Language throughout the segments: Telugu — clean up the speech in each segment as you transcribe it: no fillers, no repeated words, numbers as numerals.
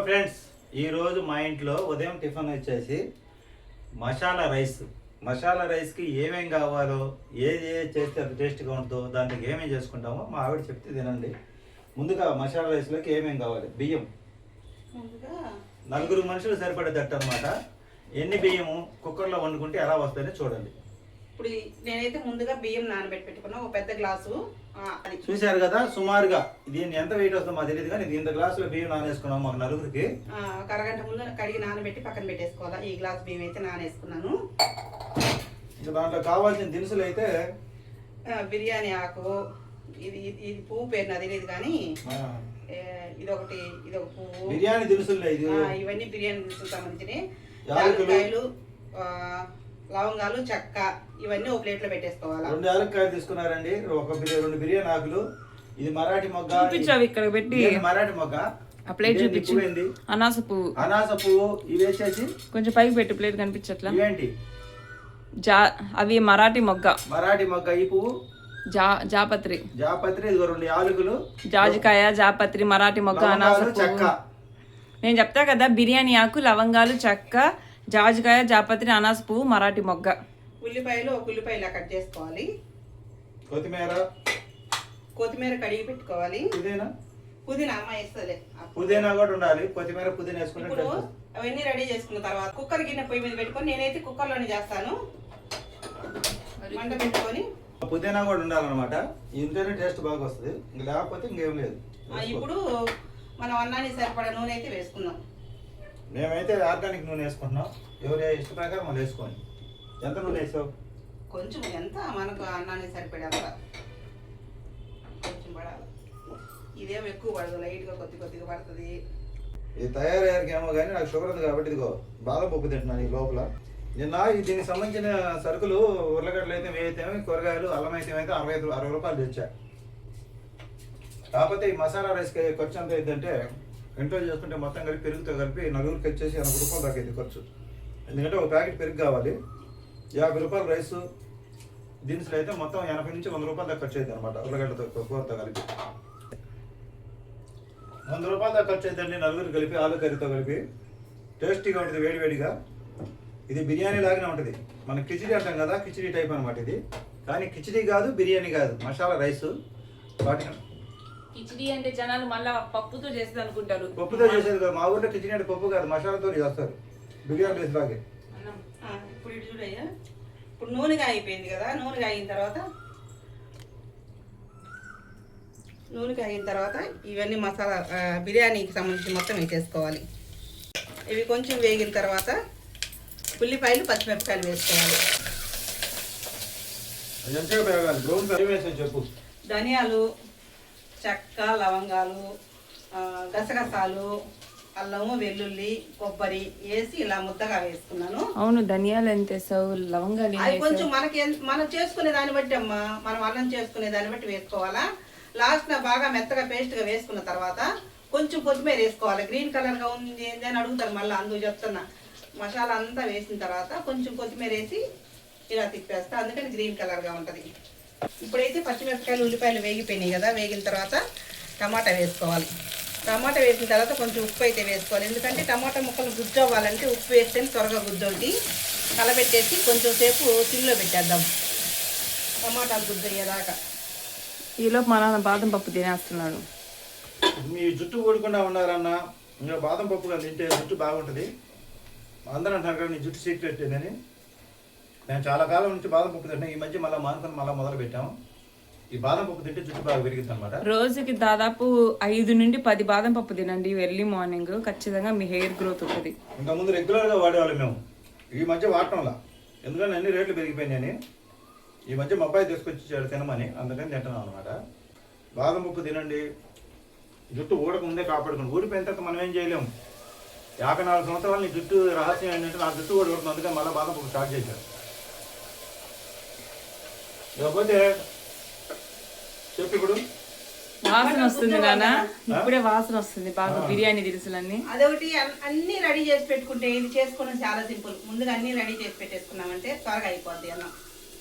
ఫ్రెండ్స్, ఈరోజు మా ఇంట్లో ఉదయం టిఫిన్ వచ్చేసి మసాలా రైస్కి ఏమేం కావాలో ఏది చేస్తే అది టేస్ట్గా ఉంటుందో దానికి ఏమేమి చేసుకుంటామో మా ఆవిడ చెప్తే తినండి. ముందుగా మసాలా రైస్లోకి ఏమేం కావాలి? బియ్యం నలుగురు మనుషులు సరిపడేటట్టు అనమాట. ఎన్ని బియ్యము కుక్కర్లో వండుకుంటే ఎలా వస్తాయని చూడండి. ఇప్పుడు నేనైతే ముందుగా బియ్యం పెట్టుకున్నా, ఒక పెద్ద గ్లాసు. చూశారు కదా, సుమారుగా దీన్ని ఎంత వెయిట్ వస్తుందో మాకు తెలియదు, కానీ ఇంత గ్లాసులో బియ్యం నానేసుకున్నాం మాకు నలుగురికి. ఒక అరగంట ముందు కడిగి నానబెట్టి పక్కన పెట్టేసుకోవాలా. ఈ గ్లాస్ బియ్యం అయితే నానేసుకున్నాను. దాంట్లో కావాల్సిన దినుసులు అయితే బిర్యానీ ఆకు, ఇది ఇది పువ్వు పేరు నాకు తెలియదు, కానీ ఇదొక పువ్వు. బిర్యానీ దినుసులు ఇవన్నీ బిర్యానీ దినుసులు సంబంధించినవి. యాలక్కాయలు, లవంగాలు, చెక్క, ఇవన్నీ ఒక ప్లేట్ లో పెట్టేసుకోవాలి. 2 యాలక్కాయలు తీసుకున్నారండి, రెండు బిర్యానీ ఆకులు. ఇది మరాఠీ మొగ్గ. చూపించావు ఇక్కడ పెట్టి. మరాఠీ మొగ్గ. ఆ ప్లేట్ చూపించు. అనాస పువ్వు ఇవి వేసేసి కొంచెం పైకి పెట్టి, ప్లేట్ కనిపించట్లా. ఇవేంటి? అవి మరాఠీ మొగ్గ. ఈ పువ్వు జాపత్రి. ఇదిగో 2 యాలకులు, జాజికాయ, జాపత్రి, మరాఠీ మొగ్గ, అనాస చెక్క. నేను చెప్తా కదా, బిర్యానీ ఆకు, లవంగాలు, చెక్క, జాజికాయ, జాపత్రి, అనాస పువ్వు, మరాఠీ మొగ్గ. ఉల్లిపాయలు, ఒక ఉల్లిపాయ ఇలా కట్ చేసుకోవాలి. కొత్తిమీర కడిగి పెట్టుకోవాలి. పుదీనా అమ్మ వేస్తుంది. పుదీనా కూడా ఉండాలి. కొత్తిమీర, పుదీనా వేసుకుంటే అవన్నీ రెడీ చేసుకున్న తర్వాత కుక్కర్ గిన్నె పొయ్యి మీద పెట్టుకొని, నేనైతే కుక్కర్లోనే చేస్తాను. మంట పెట్టుకొని పుదీనా కూడా ఉండాలన్నమాట. ఇంతనే టేస్ట్ బాగా వస్తుంది, లేకపోతే ఇంకేం లేదు. ఇప్పుడు మనం అన్నానికి సరిపడా నూనె అయితే వేసుకుందాం. మేమైతే ఆర్గానిక్ నూనె వేసుకుంటున్నాం. ఎవరి ఇష్ట ప్రకారం మనం వేసుకోండి. ఎంత నూనె వేసావు? కొంచెం, ఎంత మనకు అన్నానికి సరిపడా కొంచెం పడాలి. ఇదేమో ఎక్కువ పడదు, లైట్గా కొద్దిగా పడుతుంది. ఇది తయారయ్యారికి ఏమో కానీ నాకు షుగర్ ఉంది కాబట్టి ఇదిగో బాదం పప్పు తింటున్నాను ఈ లోపల. నిన్న దీనికి సంబంధించిన సరుకులు ఉర్లగడ్డలు అయితే వేయితే, కూరగాయలు, అల్లం అయితే 60 రూపాయలు తెచ్చా. కాకపోతే ఈ మసాలా రైస్కి ఖర్చు ఎంత అయిందంటే, ఇంట్లో చేసుకుంటే మొత్తం కలిపి పెరుగుతో కలిపి నలుగురికి వచ్చేసి 80 రూపాయలు దాకా అయింది ఖర్చు. ఎందుకంటే ఒక ప్యాకెట్ పెరుగు కావాలి, 50 రూపాయలు రైసు, దినుసులు అయితే మొత్తం 80 నుంచి 100 రూపాయలు దాకా ఖర్చు అయింది అనమాట. ఉర్లగడ్డతో కూరతో కలిపి 100 రూపాయలు దాకా ఖర్చు అయిందండి నలుగురు కలిపి, ఆలు కర్రీతో కలిపి. టేస్టీగా ఉంటుంది, వేడివేడిగా. ఇది బిర్యానీ లాగానే ఉంటుంది. మనం కిచిడి అంటాం కదా, కిచిడి టైప్ అనమాట ఇది. కానీ కిచిడి కాదు, బిర్యానీ కాదు, మసాలా రైసు. కిచిడి అంటే జనాలు మళ్ళా పప్పుతో చేసేది అనుకుంటారు. పప్పుతో చేసేది కాదు, మా ఊర్లో కిచిడి అంటే పప్పు కాదు, మసాలాతో చేస్తారు బిర్యానీ రైస్ లాగే. ఇప్పుడు ఇటు చూడయ్యా, ఇప్పుడు నూనెగా అయిపోయింది కదా. నూనెగా అయిన తర్వాత ఇవన్నీ మసాలా బిర్యానీకి సంబంధించి మొత్తం వేసేసుకోవాలి. ఇవి కొంచెం వేగిన తర్వాత ఉల్లిపాయలు, పచ్చిమిరపకాయలు వేసుకోవాలి. చెప్పు. ధనియాలు, చెక్క, లవంగాలు, గసగసాలు, అల్లము, వెల్లుల్లి, కొబ్బరి వేసి ఇలా ముద్దగా వేసుకున్నాను. అవును, ధనియాలు ఎంత వేసావు? లవంగాలు అవి కొంచెం మనం చేసుకునే దాన్ని బట్టి అమ్మా, మనం అన్నం చేసుకునే దాన్ని బట్టి వేసుకోవాలా. లాస్ట్ బాగా మెత్తగా పేస్ట్గా వేసుకున్న తర్వాత కొంచెం కొత్తిమీర వేసుకోవాలి. గ్రీన్ కలర్గా ఉంది ఏంటి అని అడుగుతారు, మళ్ళీ అందుకు చెప్తున్నా. మసాలా అంతా వేసిన తర్వాత కొంచెం కొత్తిమీర వేసి ఇలా తిప్పేస్తా, అందుకని గ్రీన్ కలర్గా ఉంటుంది. ఇప్పుడైతే పచ్చిమిరపకాయలు, ఉల్లిపాయలు వేగిపోయినాయి కదా. వేగిన తర్వాత టమాటా వేసుకోవాలి. టమాటా వేసిన తర్వాత కొంచెం ఉప్పు అయితే వేసుకోవాలి. ఎందుకంటే టమాటా ముక్కలు గుజ్జు అవ్వాలంటే ఉప్పు వేస్తే త్వరగా గుజ్జవుతుంది. కలబెట్టేసి కొంచెం సేపు సిమ్లో పెట్టేద్దాం టమాటాలు గుజ్జు అయ్యేదాకా. ఈలోపు మా నాన్న బాదం పప్పు తినేస్తున్నాడు. మీ జుట్టు ఊడకుండా ఉండాలన్నా ఇంకా బాదం పప్పు తింటే జుట్టు బాగుంటుంది. అందరూ అంటారు కదా నీ జుట్టు సీక్రెట్ అని. నేను చాలా కాలం నుంచి బాదం పప్పు తింటాను. ఈ మధ్య మళ్ళీ మొదలు పెట్టాము. ఈ బాదం పప్పు తింటే జుట్టు బాగా పెరిగింది అనమాట. రోజుకి దాదాపు 5 నుండి 10 బాదం పప్పు తినండి ఎర్లీ మార్నింగ్. ఖచ్చితంగా మీ హెయిర్ గ్రోత్ ఉంటుంది. ఇంతకుముందు రెగ్యులర్గా వాడేవాళ్ళం మేము, ఈ మధ్య వాడటంలా. ఎందుకంటే అన్ని రేట్లు పెరిగిపోయినాయని ఈ మధ్య మా అబ్బాయి తీసుకొచ్చి తినమని, అందుకని తింటున్నాం అనమాట. బాదం పప్పు తినండి, జుట్టు ఊడకముందే కాపాడుకోండి. ఊడిపోయిన తర్వాత మనం ఏం చేయలేము. 54 సంవత్సరాలు నీ జుట్టు రహస్యం ఏంటంటే నా జుట్టు కూడా ఊడుతుంది, అందుకని మళ్ళీ బాదం పప్పు స్టార్ట్ చేశారు. లేకపోతే చెప్పు. ఇప్పుడు వాసన వస్తుంది నాన్న, ఇప్పుడే వాసన వస్తుంది బాగా బిర్యానీ దినుసులన్నీ. అదొకటి, అన్ని రెడీ చేసి పెట్టుకుంటే ఇది చేసుకోవడం చాలా సింపుల్. ముందుగా అన్ని రెడీ చేసి పెట్టేసుకున్నామంటే త్వరగా అయిపోద్ది. అన్నం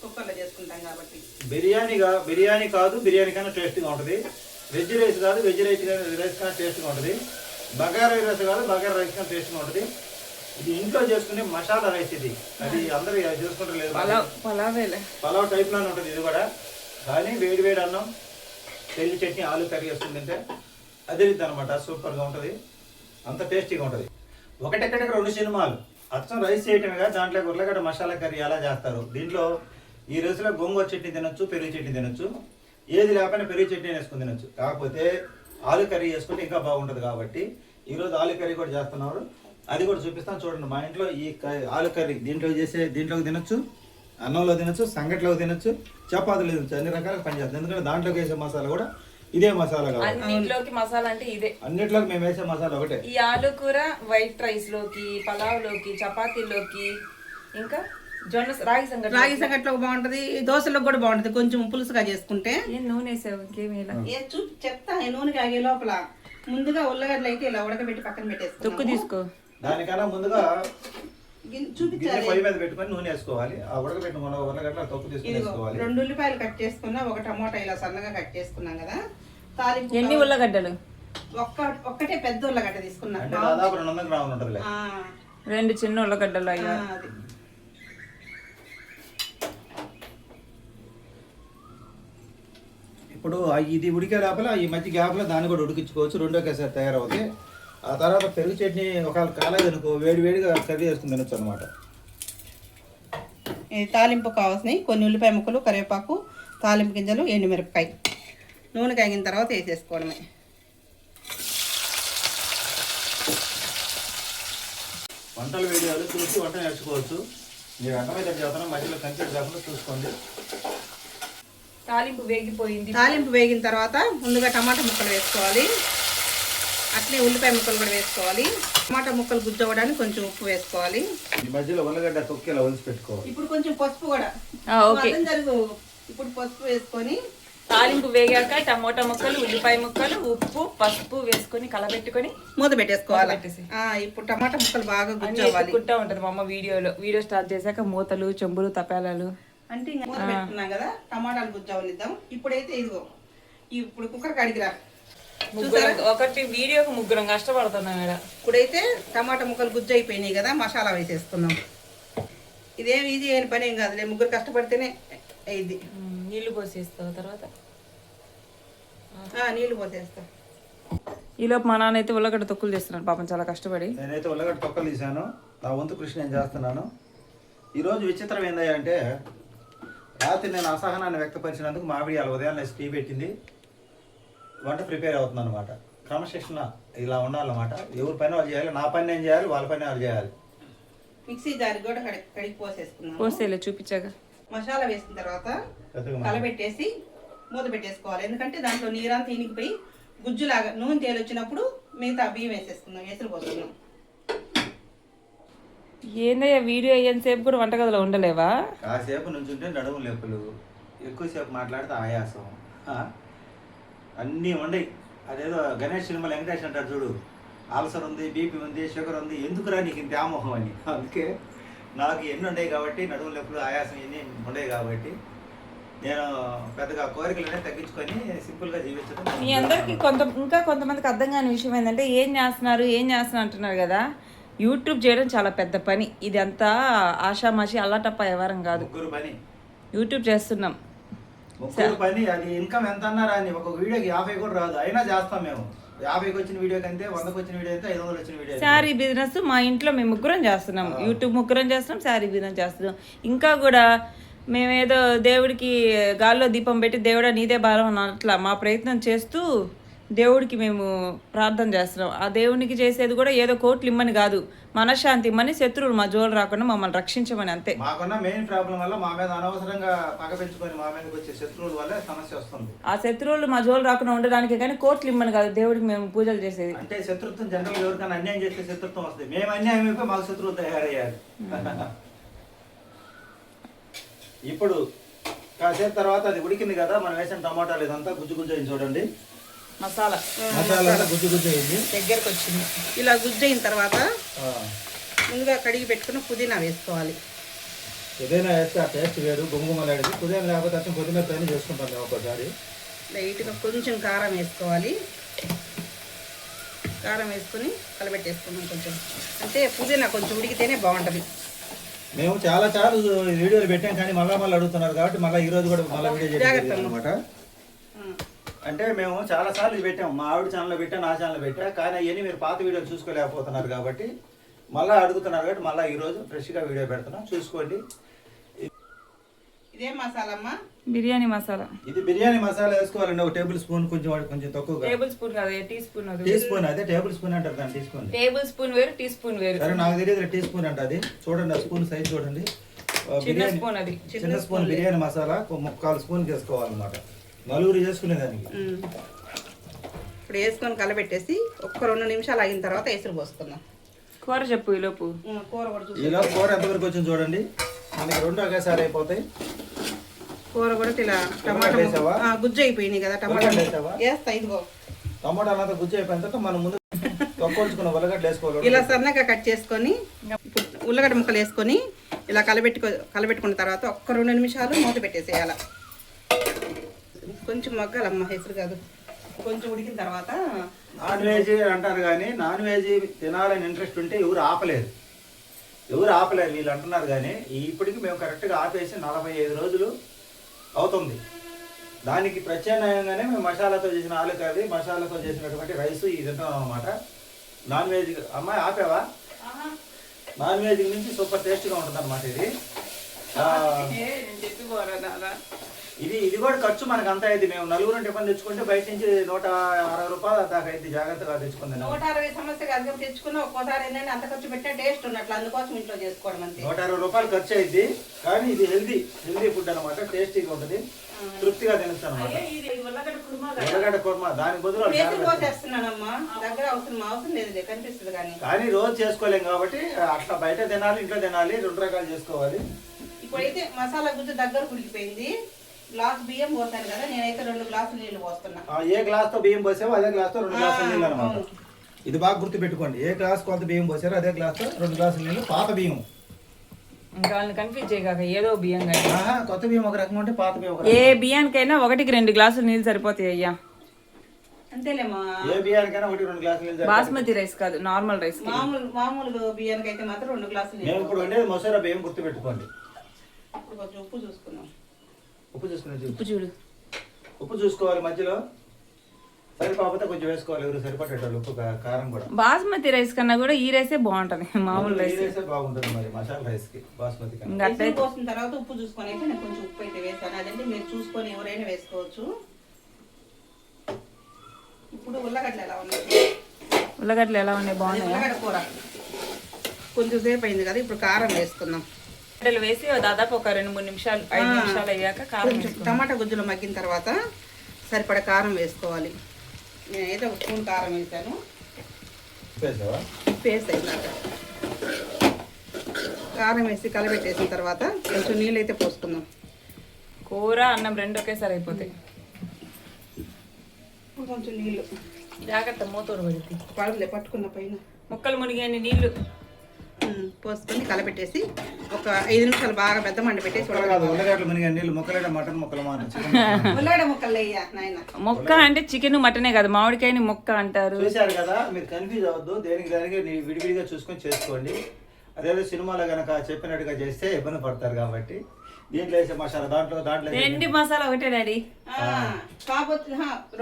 కుక్కర్లో చేసుకుంటాం కాబట్టి. బిర్యానీ కాదు, బిర్యానీ కన్నా టేస్ట్గా ఉంటుంది. వెజ్ రైస్ కాదు, వెజ్ రైస్ కన్నా టేస్ట్గా ఉంటుంది. బగారా రైస్ కాదు, బగారా రైస్ కానీ టేస్ట్గా ఉంటుంది. ఇది ఇంట్లో చేసుకునే మసాలా రైస్ ఇది. అది అందరూ చేసుకుంటారు లేదు, పలావ్ టైప్లోనే ఉంటుంది ఇది కూడా. కానీ వేడి వేడి అన్నం, తెల్లి చట్నీ, ఆలు కర్రీ వేసుకుని తింటే అదే రీతి అనమాట. సూపర్గా ఉంటుంది, అంత టేస్టీగా ఉంటుంది. ఒకటెక్కడికి 2 సినిమాలు. అచ్చం రైస్ చేయటమేగా, దాంట్లో ఉర్లగడ్డ మసాలా కర్రీ ఎలా చేస్తారు. దీంట్లో ఈ రోజులో గోంగూర చట్నీ తినొచ్చు, పెరుగు చట్నీ తినొచ్చు, ఏది లేకపోయినా పెరుగు చట్నీ వేసుకుని తినొచ్చు. కాకపోతే ఆలు కర్రీ వేసుకుంటే ఇంకా బాగుంటుంది కాబట్టి ఈరోజు ఆలు కర్రీ కూడా చేస్తున్నారు. అది కూడా చూపిస్తాను చూడండి. మా ఇంట్లో ఈ ఆలు కర్రీ దీంట్లోకి తినొచ్చు, అన్నంలో తినొచ్చు, సంగట్లో తినొచ్చు, చపాతీలో తినొచ్చు, అన్ని రకాలుగా పనిచేస్తుంది. ఎందుకంటే దాంట్లోకి వేసే మసాలా కూడా ఇదే మసాలా కావాలి. అన్నిట్లోకి మసాలా అంటే ఇదే. అన్నిట్లోకి మేము వేసే మసాలా ఒకటే. ఈ ఆలు కూర వైట్ రైస్ లోకి, పలావ్ లోకి, చపాతీలోకి, ఇంకా జొన్న రాగి సంగట్లో బాగుంటది, దోశలకు కూడా బాగుంటది. కొంచెం పులుసుగా చేసుకుంటే. ఏం నూనె వేసావు? ఇంకేమీ చెప్తా. నూనె కాగే లోపల ముందుగా ఉల్లగడ్డలు అయితే ఇలా ఉడకబెట్టి పక్కన పెట్టేసుకో. తొక్కు తీసుకో. దానికన్నా ముందుగా చూపించాలి. పొయ్యి మీద పెట్టుకొని నూనె వేసుకోవాలి. ఆ ఉడకబెట్టుకున్న ఉల్లగడ్డ తొక్కు తీసుకుని వేసుకోవాలి. 2 ఉల్లిపాయలు కట్ చేసుకున్నా, ఒక టమోటా ఇలా సన్నగా కట్ చేసుకున్నాం కదా. తాలింపు ఎన్ని ఉల్లగడ్డలు? ఒక్కటే పెద్ద ఉల్లగడ్డ తీసుకున్నా. అంటే దాదాపు 200 గ్రాములు ఉంటుంది. 2 చిన్న ఉల్లగడ్డలు అయ్యా. ఇప్పుడు ఇది ఉడికే లోపల ఈ మధ్య గ్యాప్లో దాన్ని కూడా ఉడికించుకోవచ్చు. రెండో కేసారి తయారవుతుంది. ఆ తర్వాత పెరుగు చట్నీ ఒకవేళ కాలేదనుకో వేడిగా కర్రీ వేసుకుని తినొచ్చు అనమాట. తాలింపు కావాల్సినవి కొన్ని ఉల్లిపాయ ముక్కలు, కరివేపాకు, తాలింపు గింజలు, ఎండుమిరపకాయ. నూనె కాగిన తర్వాత వేసేసుకోవడమే. వంటల వీడియోలు చూసి వంట నేర్చుకోవచ్చు. మీరు అర్థమైతే చెప్తాను, మధ్యలో కంచెట్ కాకుండా చూసుకోండి. తాలింపు వేగిపోయింది. తాలింపు వేగిన తర్వాత ముందుగా టమాటా ముక్కలు వేసుకోవాలి. అట్లే ఉల్లిపాయ ముక్కలు కూడా వేసుకోవాలి. టమాటా ముక్కలు గుజ్జవడానికి కొంచెం ఉప్పు వేసుకోవాలి. ఈ మధ్యలో ఉల్లగడ్డ తొక్కేలా ఒలిసి పెట్టుకోవాలి. ఇప్పుడు కొంచెం పసుపు కూడా. ఇప్పుడు పసుపు వేసుకొని తాలింపు వేగాక టమోటా ముక్కలు, ఉల్లిపాయ ముక్కలు, ఉప్పు, పసుపు వేసుకొని కలబెట్టుకొని మూత పెట్టేసుకోవాలి. ఇప్పుడు టమాటా ముక్కలు బాగా గుజ్జవాలి. ఉంటది మా అమ్మ వీడియో స్టార్ట్ చేశాక మూతలు, చెంబులు, తపాలాలు అంటే ఇంకా మూత పెట్టుకున్నాం కదా, టమాటాలు గుజ్జవనిద్దాం. ఇప్పుడైతే ఇదిగో ఇప్పుడు కుక్కర్ కడిగిరా. ఒకటి వీడియోకి 3 కష్టపడుతున్నాం. ఇప్పుడైతే టమాటా ముక్కలు గుజ్జు అయిపోయినాయి కదా, మసాలా వేసేసుకుందాం. ఇదేం ఈజీ అయిన పని ఏం కాదులే, 3 కష్టపడితేనే అయింది. నీళ్లు పోసేస్తావు తర్వాత? నీళ్లు పోసేస్తా. ఈలోపు మా నాన్న అయితే ఉల్లగడ్డ తొక్కులు చేస్తున్నాడు పాపం, చాలా కష్టపడి. నేనైతే ఉల్లగడ్డ తొక్కలు తీసాను. నా వంతు కృషి నేను చేస్తున్నాను. ఈరోజు విచిత్రం ఏంటంటే, రాత్రి నేను అసహనాన్ని వ్యక్తపరిచినందుకు మామిడి అలా ఉదయాన్నే టీ పెట్టింది. వంట ప్రిపేర్ అవుతుంది అనమాట. క్రమశిక్షణ ఇలా ఉండాలన్నమాట. ఎవరి పని వాళ్ళు చేయాలి, నా పని నేను చేయాలి, వాళ్ళ పని వాళ్ళు చేయాలి. మిక్సీ జారి కూడా కడిగి పోసేసుకున్నాం. పోసేలే చూపించాక. మసాలా వేసిన తర్వాత కలబెట్టేసి మూత పెట్టేసుకోవాలి. ఎందుకంటే దాంట్లో నీరంతా ఇనికిపోయి గుజ్జులాగా నూనె తేలొచ్చినప్పుడు మిగతా బియ్యం వేసేసుకుందాం, ఎసురు పోసుకుందాం. ఏందయ్యా వీడియో అయ్యేంతసేపు కూడా వంటగదిలో ఉండలేవా? కాసేపు నుంచి ఉంటే నడుము లేపులు, ఎక్కువసేపు మాట్లాడితే ఆయాసం, అన్నీ ఉండయి. అదేదో గణేష్ సినిమాలో వెంకటేష్ అంటాడు చూడు, ఆల్సర్ ఉంది, బీపీ ఉంది, షుగర్ ఉంది, ఎందుకురా నీకు ఇంత వ్యామోహం అని. అందుకే నాకు ఎన్ని ఉండేవి కాబట్టి, నడుము లేపులు, ఆయాసం ఎన్ని ఉండేవి కాబట్టి నేను పెద్దగా కోరికలనే తగ్గించుకొని సింపుల్గా జీవించడం. మీ అందరికి ఇంకా కొంతమందికి అర్థం కాని విషయం ఏంటంటే, ఏం చేస్తున్నారు అంటున్నారు కదా. యూట్యూబ్ చేయడం చాలా పెద్ద పని. ఇది అంతా ఆషామాషి అల్లాటప్ప వ్యవహారం కాదు. ముగ్గురు పని యూట్యూబ్ చేస్తున్నాం. ముగ్గురు పని. అది ఇన్కమ్ ఎంత అన్నారా అని ఒక వీడియోకి 50 కూడా రాదు, అయినా చేస్తాం మేము. 50కి వచ్చిన వీడియో కంటే 100కి వచ్చిన వీడియో అయితే 500 వచ్చిన వీడియో. శారీ బిజినెస్ మా ఇంట్లో మేము 3 చేస్తున్నాం. యూట్యూబ్ 3 చేస్తున్నాం, శారీ బిజినెస్ చేస్తున్నాం. ఇంకా కూడా మేమేదో దేవుడికి గాల్లో దీపం పెట్టి దేవుడా నీదే భారం అట్లా మా ప్రయత్నం చేస్తూ దేవుడికి మేము ప్రార్థన చేస్తున్నాం. ఆ దేవునికి చేసేది కూడా ఏదో కోట్లు ఇమ్మని కాదు, మనశ్శాంతి ఇమ్మని, శత్రువులు మా జోలు రాకుండా మమ్మల్ని రక్షించమని, అంతే. మాకున్న మెయిన్ ప్రాబ్లం వల్ల మా మీద అనవసరంగా పగ పెంచుకొని మా మీదకి వచ్చే శత్రువుల వల్ల సమస్య వస్తుంది. ఆ శత్రువులు మా జోలు రాకుండా ఉండడానికి కానీ కోట్లు ఇమ్మని కాదు దేవుడికి మేము పూజలు చేసేది. అంటే శత్రుత్వం జనరల్ ఎవరికైనా అన్యాయం చేస్తే శత్రుత్వం వస్తుంది. మేము అన్యాయం అయిపోయి మాకు శత్రువు తయారయ్యారు. ఇప్పుడు కాసేపు తర్వాత అది ఉడికింది కదా, మనం వేసిన టమాటాలు ఇదంతా గుజ్జు అయింది చూడండి. మసాలా గుజ్జు అయింది, దగ్గరకు వచ్చింది. ఇలా గుజ్జు అయిన తర్వాత ముందుగా కడిగి పెట్టుకుని పుదీనా వేసుకోవాలి. పుదీనా వేస్తే ఆ టేస్ట్ వేరు, గుమ్మలాడేది. పుదీనా లేకపోతే అచ్చం కొద్దిమీర పైన చేసుకుంటాం మేము ఒకసారి. లైట్గా కొంచెం కారం వేసుకోవాలి. కారం వేసుకొని కలబెట్టేసుకున్నాం కొంచెం. అంటే పుదీనా కొంచెం ఉడికితేనే బాగుంటుంది. మేము చాలా వీడియోలు పెట్టాం కానీ మళ్ళీ అడుగుతున్నారు కాబట్టి మళ్ళీ ఈ రోజు కూడా మళ్ళీ వీడియో చేయాలి అనమాట. అంటే మేము చాలా సార్లు ఇది పెట్టాం, మా ఆవిడ ఛానల్లో పెట్టా, నా ఛానల్లో పెట్టా, కానీ అవన్నీ మీరు పాత వీడియోలు చూసుకోలేకపోతున్నారు కాబట్టి మళ్ళీ అడుగుతున్నారు కాబట్టి మళ్ళీ ఈరోజు ఫ్రెష్గా వీడియో పెడుతున్నాం, చూసుకోండి. ఇదే మసాలా అమ్మా, బిర్యానీ మసాలా. ఇది బిర్యానీ మసాలా వేసుకోవాలండి, ఒక టేబుల్ స్పూన్, కొంచెం తక్కువ. టేబుల్ స్పూన్ కాదు, టీ స్పూన్. టీ స్పూన్ అదే టేబుల్ స్పూన్ అంటారు దాన్ని. టీ స్పూన్, టేబుల్ స్పూన్ వేరు, టీ స్పూన్ వేరు. సరే నాకు తెలియదు టీ స్పూన్ అంటే అది. చూడండి ఆ స్పూన్ సైజ్ చూడండి. చిన్న స్పూన్ అది. చిన్న స్పూన్ బిర్యానీ మసాలా 1/4 స్పూన్ వేసుకోవాలన్నమాట, నలుగురు చేసుకునేదానికి. ఇప్పుడు వేసుకొని కలబెట్టేసి ఒక్క 2 నిమిషాలు ఆగిన తర్వాత ఎసురు పోసుకుందాం. కూర చెప్పు ఈలోపు. కూర కూడా ఈలో కూర ఎంతవరకు వచ్చింది చూడండి, మనకి 2 ఒకేసారి అయిపోతాయి. కూర కూడా ఇలా టమాటా గుజ్జు అయిపోయినాయి కదా, టమాటా వేస్తా. ఇదిగో టమాటాలు అంతా గుజ్జు అయిపోయిన తర్వాత మనం ముందు తొక్కొచ్చుకున్న ఉల్లగడ్డలు వేసుకోవాలి. ఇలా సన్నగా కట్ చేసుకొని ఉల్లగడ్డ ముక్కలు వేసుకొని ఇలా కలబెట్టుకున్న తర్వాత ఒక్క 2 నిమిషాలు మూత పెట్టేసేయాల. కొంచెం మగ్గాలమ్మ, ఎసురు కాదు, కొంచెం ఉడికిన తర్వాత. నాన్ వెజ్ అంటారు కానీ నాన్ వెజ్ తినాలని ఇంట్రెస్ట్ ఉంటే ఎవరు ఆపలేదు వీళ్ళు అంటున్నారు కానీ ఇప్పటికి మేము కరెక్ట్గా ఆపేసి 45 రోజులు అవుతుంది. దానికి ప్రత్యామ్నాయంగానే మేము మసాలాతో చేసిన ఆలు కర్రీ, మసాలాతో చేసినటువంటి రైస్ ఇది తింటాం అన్నమాట. నాన్ వెజ్ అమ్మాయి ఆపేవా? నాన్ వెజ్ నుంచి సూపర్ టేస్ట్గా ఉంటుంది అన్నమాట ఇది కూడా ఖర్చు మనకు అంత అయింది. మేము నలుగురు టిఫిన్ తెచ్చుకుంటే బయట నుంచి 160 రూపాయలు దాకా అయితే జాగ్రత్తగా తెచ్చుకుంది. 160 సమస్య కాదు తెచ్చుకున్నా, ఒక్కోసారి ఏంటంటే అంత ఖర్చు పెట్టే టేస్ట్ ఉన్నట్లు, అందుకోసం ఇంట్లో చేసుకోవడం అంతే. 160 రూపాయలు ఖర్చు అయింది కానీ ఇది హెల్దీ ఫుడ్ అనమాట, టేస్టీగా ఉంటుంది, తృప్తిగా తినచ్చు అనమాట. ఉల్లగడ్డ కుర్మా దాని బదులు పోసేస్తున్నానమ్మా, దగ్గర అవసరం లేదు కనిపిస్తుంది కానీ రోజు చేసుకోలేం కాబట్టి అట్లా బయట తినాలి, ఇంట్లో తినాలి, 2 రకాలు చేసుకోవాలి. ఇప్పుడైతే మసాలా గుజ్జు దగ్గర ఉడికిపోయింది. గ్లాస్ బియ్యం పోతాను కదా, నేనైతే 2 గ్లాసులు నీళ్లు పోస్తున్నా. ఏ గ్లాస్ తో బియ్యం పోసావో అదే గ్లాస్ తో 2 గ్లాసులు నీళ్ళు అనమాట. ఇది బాగా గుర్తు పెట్టుకోండి, ఏ గ్లాస్ కొత్త బియ్యం పోసారో అదే గ్లాస్ తో 2 గ్లాసులు నీళ్ళు. పాత బియ్యం ఇంకా వాళ్ళని కన్ఫ్యూజ్ చేయగాక, ఏదో బియ్యం కొత్త బియ్యం ఒక రకం ఉంటే పాత బియ్యం ఏ బియ్యానికైనా 1కి 2 గ్లాసులు నీళ్ళు సరిపోతాయి అయ్యా. అంతేలేమా, ఏ బియ్యానికైనా 1-2 గ్లాసులు నీళ్ళు. బాస్మతి రైస్ కాదు, నార్మల్ రైస్. మామూలు బియ్యానికి అయితే మాత్రం 2 గ్లాసులు. మేము ఇప్పుడు వండేది మసూరా బియ్యం, గుర్తు పెట్టుకోండి. ఇప్పుడు కొంచెం ఉప్పు చూసుకున్నాం. ఉప్పు చూసుకోవాలి, మధ్యలో సరిపోతే కొంచెం వేసుకోవాలి, ఎవరు సరిపడేటోళ్ళు ఉప్పు కారం కూడా. బాస్మతి రైస్ కన్నా కూడా ఈ రైసే బాగుంటది, మామూలు రైస్ బాగుంటుంది మరి మసాలా రైస్ కి. బాస్మతి పోసిన తర్వాత ఉప్పు చూసుకొని అయితే నేను కొంచెం ఉప్పు అయితే వేసాను, అదంటే మీరు చూసుకొని ఎవరైనా వేసుకోవచ్చు. ఇప్పుడు ఉల్లగడ్డలు ఎలా ఉన్నాయి? బాగున్నాయి. ఉల్లగడ్డ కూర కొంచెం సేపు అయింది కదా, ఇప్పుడు కారం వేసుకుందాం. వేసి దాదాపు ఒక 2-3 నిమిషాలు 5 నిమిషాలు అయ్యాక కారం. టమాటా గుజ్జులో మగ్గిన తర్వాత సరిపడా కారం వేసుకోవాలి. నేనైతే 1 స్పూన్ కారం వేసాను. వేసాక కారం వేసి కలబెట్టేసిన తర్వాత కొంచెం నీళ్ళు అయితే పోసుకుందాం. కూర అన్నం 2 ఒకేసారి అయిపోతాయి. కొంచెం నీళ్ళు జాగ్రత్త, మూతూరు పడలే పట్టుకున్న పైన ముక్కలు మునిగాని నీళ్లు పోసుకొని కలబెట్టేసి ఒక 5 నిమిషాలు బాగా పెద్ద మంట పెట్టేసి ఉల్లగడ్డ ముక్కలు వేయ నాయన. మొక్క అంటే చికెన్ మటనే కదా, మామిడికాయని మొక్క అంటారు. చూశారు కదా, మీరు కన్ఫ్యూజ్ అవ్వద్దు, దానికి విడివిడిగా చూసుకొని చేసుకోండి. అదేదో సినిమాలో గనక చెప్పినట్టుగా చేస్తే ఇబ్బంది పడతారు కాబట్టి దీంట్లో వేసే మసాలా దాంట్లో 2 మసాలా ఒకటే డాడీ. కాకపోతే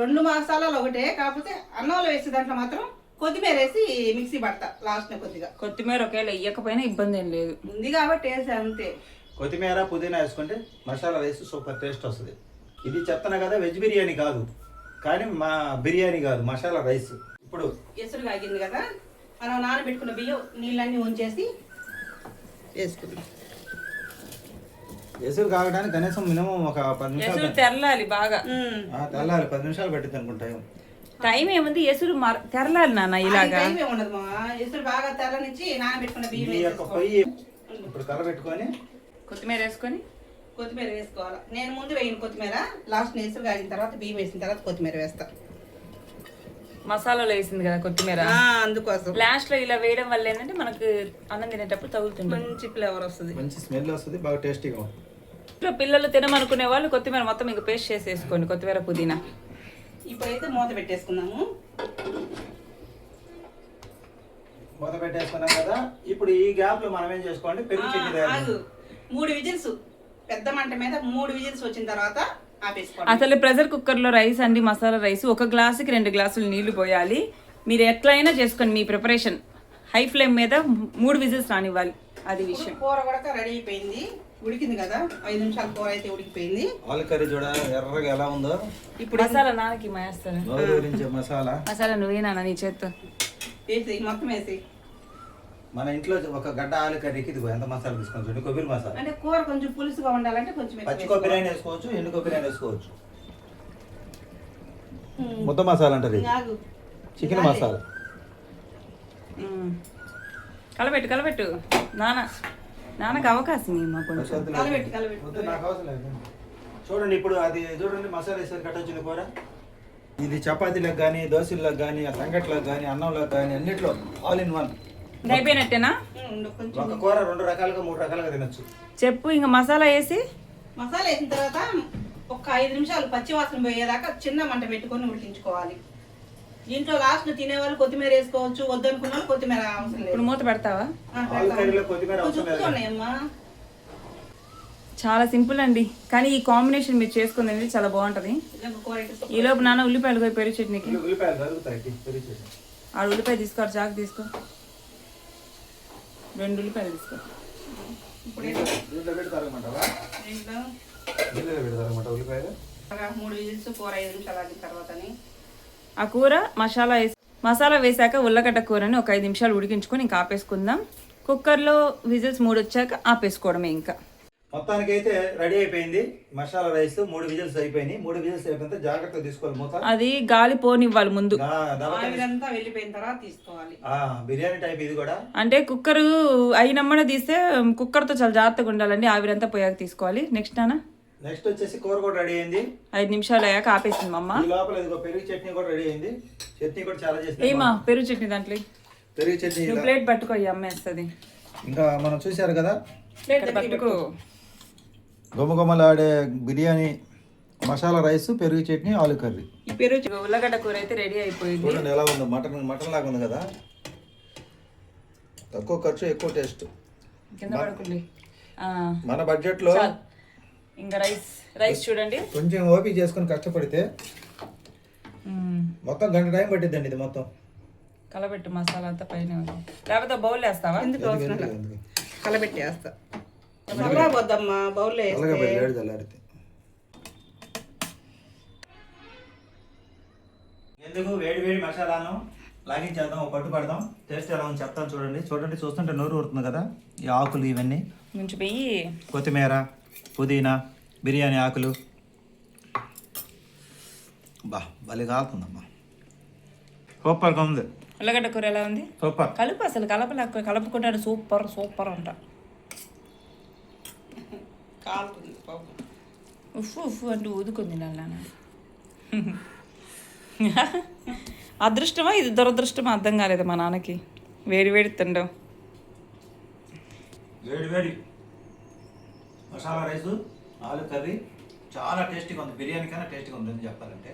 2 మసాలాలు ఒకటే, కాకపోతే అన్నంలో వేసే దాంట్లో మాత్రం కొత్తిమీర వేసి మిక్సీ పడతా లాస్ట్ కొద్దిగా. కొత్తిమీర ఒకేలా వేయకపోయినా ఇబ్బంది ఏం లేదు, ఉంది కాబట్టి వేసి అంతే. కొత్తిమీర పుదీనా వేసుకుంటే మసాలా వేసి సూపర్ టేస్ట్ వస్తుంది. ఇది చెప్తాను కదా, వెజ్ బిర్యానీ కాదు కానీ మా బిర్యానీ కాదు, మసాలా రైస్. ఇప్పుడు ఎసురు కాగింది కదా, మనం నానబెట్టుకున్న బియ్యం నీళ్ళన్నీ ఉంచేసి వేసుకుందాం. ఎసురు కాగడానికి కనీసం మినిమం ఒక 10 నిమిషాలు తెరలాలి బాగా. తెల్లాలి 10 నిమిషాలు పట్టింది అనుకుంటాం. టైం ఏముంది, ఎసురు తెరలాలి నాన్న. ఇలాగా ఉండదు, ఎసురు బాగా తెరనిచ్చి నానబెట్టుకున్న బియ్యం పొయ్యి ఇప్పుడు కలబెట్టుకొని కొత్తిమీర వేసుకొని కొత్తిమీర వేసుకోవాలి. నేను ముందు వేయను కొత్తిమీర, లాస్ట్ ఎసురు కాగిన తర్వాత బియ్యం వేసిన తర్వాత కొత్తిమీర వేస్తా. మసాలాలో వేసింది కదా కొత్తిమీర, అందుకోసం లాస్ట్ లో ఇలా వేయడం వల్ల ఏంటంటే మనకు అన్నం తినేటప్పుడు తగులుతుంది, మంచి ఫ్లేవర్ వస్తుంది, మంచి స్మెల్ వస్తుంది, బాగా టేస్టీగా ఉంటుంది. ఇంట్లో పిల్లలు తినమనుకునే వాళ్ళు కొత్తిమీర మొత్తం ఇంకా పేస్ట్ చేసేసుకోండి, కొత్తిమీర పుదీనా. ఇప్పుడైతే మూత పెట్టేసుకున్నాము. మూత పెట్టేసుకున్నాం కదా. ఇప్పుడు ఈ గ్యాప్ లో మనం ఏం చేసుకోండి, పెరుగు చట్నీ తయారు ఆగు. 3 విజిల్స్ పెద్ద మంట మీద 3 విజిల్స్ వచ్చిన తర్వాత ఆపేసుకోండి. అసలు ప్రెషర్ కుక్కర్లో రైస్ అండి, మసాలా రైస్ 1 గ్లాసుకి 2 గ్లాసులు నీళ్లు పోయాలి. మీరు ఎట్లయినా చేసుకోండి మీ ప్రిపరేషన్. హై ఫ్లేమ్ మీద 3 విజిల్స్ రానివ్వాలి, అది విషయం. కూర కూడా రెడీ అయిపోయింది, ఉడికింది కదా. 5 నిమిషాల కూర అయితే ఉడికిపోయింది. ఆలు కర్రీ చూడ ఎర్రగా ఎలా ఉందో. ఇప్పుడు మసాలా నాన్నకి మాయేస్తారు. మసాలా నువ్వేనా నీ చేత్తో వేసి మొత్తం వేసి. మన ఇంట్లో ఒక గడ్డ ఆలు కర్రీకి ఇది ఎంత మసాలా తీసుకొని చూడండి. కొబ్బరి మసాలా అంటే కూర కొంచెం పులుసుగా ఉండాలంటే కొంచెం పచ్చి కొబ్బరి అయినా వేసుకోవచ్చు, ఎండు కొబ్బరి అయినా వేసుకోవచ్చు. ముద్ద మసాలా అంటారు, చికెన్ మసాలా. కలబెట్టు నాన్నకు అవకాశం ఇమ్మా కొంచెం. నాకు అవసరం లేదు. చూడండి ఇప్పుడు అది చూడండి, మసాలా వేసారు కట్ట వచ్చింది కూర. ఇది చపాతీలకు కానీ, దోశలకు కానీ, సంగట్లకు కానీ, అన్నంలకు కానీ అన్నిట్లో ఆల్ ఇన్ వన్. అయిపోయినట్టేనా? ఒక కూర 2 రకాలుగా 3 రకాలుగా తినొచ్చు. చెప్పు. ఇంకా మసాలా వేసి మసాలా వేసిన తర్వాత ఒక 5 నిమిషాలు పచ్చి వాసన పోయేదాకా చిన్న మంట పెట్టుకొని ఉడికించుకోవాలి. దీంట్లో లాస్ట్ తినే వాళ్ళు కొత్తిమీర వేసుకోవచ్చు, వద్దనుకున్న వాళ్ళు కొత్తిమీర అవసరం లేదు. ఇప్పుడు మూత పెడతావా? ఆలు కర్రీలో కొత్తిమీర అవసరం లేదు. చూస్తున్నాయమ్మా, చాలా సింపుల్ అండి, కానీ ఈ కాంబినేషన్ మీరు చేసుకునేది చాలా బాగుంటది. ఈ లోపు నాన్న ఉల్లిపాయలు పోయి పెరుగు చట్నీకి. ఉల్లిపాయలు దొరుకుతాయి పెరుగు చట్నీ. ఆడు ఉల్లిపాయ తీసుకో, చాకు తీసుకో, 2 ఉల్లిపాయలు తీసుకో. దీంట్లో పెట్టి తరగమంటావా? దీంట్లో పెట్టి తరగమంటావా ఉల్లిపాయలు? 3 విజిల్స్ కూర 5 నిమిషాలు ఆగిన తర్వాతని ఆ కూర మసాలా వేసాక ఉల్లగడ్డ కూరని ఒక 5 నిమిషాలు ఉడికించుకొని ఇంకా ఆపేసుకుందాం. కుక్కర్లో విజిల్స్ 3 వచ్చాక ఆపేసుకోవడమే. ఇంకా మొత్తానికి అయితే రెడీ అయిపోయింది మసాలా రైస్. 3 విజిల్స్ అయిపోయినాయి. 3 విజిల్స్ అయిపోతే జాగ్రత్తగా తీసుకోవాలి మూత. అది గాలి పోనివ్వాలి ముందు. ఆవిరంతా వెళ్ళిపోయిన తర్వాత తీసుకోవాలి. బిర్యానీ టైప్ ఇది కూడా. అంటే కుక్కర్ అయినమ్మనే తీస్తే కుక్కర్తో చాలా జాగ్రత్తగా ఉండాలండి. ఆవిరంతా పోయాక తీసుకోవాలి. నెక్స్ట్ వచ్చేసి కూర కూడా రెడీ అయింది. 5 నిమిషాలు అయ్యాక ఆపేసింది మా అమ్మ. ఈ లోపల ఇదిగో పెరుగు చట్నీ కూడా రెడీ అయింది. చట్నీ కూడా చాలా చేసింది. ఏమా పెరుగు చట్నీ దాంట్లో పెరుగు చట్నీ ప్లేట్ పట్టుకో, అమ్మేస్తుంది. ఇంకా మనం చూసారు కదా, ప్లేట్ పట్టుకో. గుమగుమలాడే బిర్యానీ, మసాలా రైస్, పెరుగు చట్నీ, ఆలు కర్రీ. ఈ పెరుగు ఉల్లగడ్డ కూర అయితే రెడీ అయిపోయింది. చూడండి ఎలా ఉందో, మటన్ లాగా ఉంది కదా. తక్కువ ఖర్చు ఎక్కువ టేస్ట్. కింద పడుకోండి. మన బడ్జెట్ లో ఇంకా రైస్ చూడండి. కొంచెం ఓపిక చేసుకుని కష్టపడితే మొత్తం గంట టైం పట్టిద్దండి ఇది మొత్తం. కలబెట్టు మసాలా అంతా పైన ఉంది. లేకపోతే బౌల్ వేస్తావా? ఎందుకు అవసరం లేదు, కలబెట్టి వేస్తా. చల్లారబోద్దమ్మా బౌల్లో చల్లారితే. ఎందుకు వేడి వేడి మసాలాను లాగించేద్దాం, ఒక పట్టు పడదాం. టేస్ట్ ఎలా ఉంది చెప్తాను చూడండి. చూస్తుంటే నోరు ఊరుతుంది కదా. ఈ ఆకులు ఇవన్నీ నుంచి పోయి కొత్తిమీర, పుదీనా, బిర్యానీ ఆకులు. భలే కాలుతుందమ్మా, సూపర్గా ఉంది. ఉల్లగడ్డ కూర ఎలా ఉంది? సూపర్. కలుపు, అసలు కలుపుకుంటాడు. సూపర్ అంట. ఉఫ్ అంటూ ఊదుకుంది నాన్న. అదృష్టమా ఇది దురదృష్టమా అర్థం కాలేదు మా నాన్నకి. వేడి తిండం. వేడి మసాలా రైసు, ఆలు కర్రీ చాలా టేస్టీగా ఉంది. బిర్యానీ కన్నా టేస్టీగా ఉంది చెప్పాలంటే.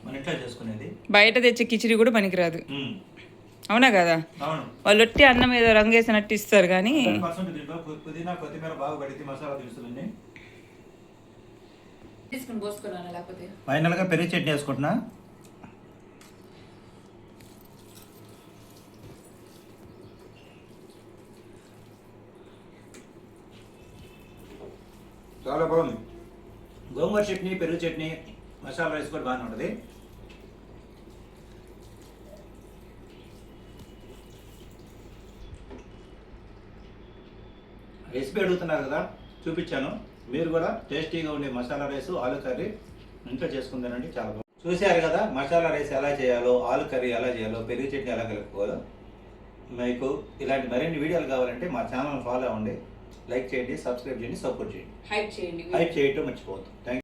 మన ఇంట్లో చేసుకునేది. బయట తెచ్చే కిచిడి కూడా పనికిరాదు. అవునా కదా? అవును. వాళ్ళు ఒట్టి అన్నం మీద రంగేసినట్టు ఇస్తారు కానీ పుదీనా, కొత్తిమీర బాగా పడితే మసాలా దినుసులన్నీ తీసుకుని పోసుకున్నాను. లేకపోతే ఫైనల్గా పెరుగు చట్నీ వేసుకుంటున్నా. చాలా బాగుంది. గోంగూర చట్నీ, పెరుగు చట్నీ, మసాలా రైస్ కూడా బాగానే ఉంటుంది. రెసిపీ అడుగుతున్నారు కదా, చూపించాను. మీరు కూడా టేస్టీగా ఉండే మసాలా రైస్, ఆలు కర్రీ ఇంట్లో చేసుకుందానండి. చాలా బాగుంది. చూశారు కదా మసాలా రైస్ ఎలా చేయాలో, ఆలు కర్రీ ఎలా చేయాలో, పెరుగు చట్నీ ఎలా కలుపుకోవాలో. మీకు ఇలాంటి మరిన్ని వీడియోలు కావాలంటే మా ఛానల్ ఫాలో అవ్వండి, లైక్ చేయండి, సబ్స్క్రైబ్ చేయండి, సపోర్ట్ చేయండి, హైప్ చేయడం మర్చిపోవద్దు. Thank you.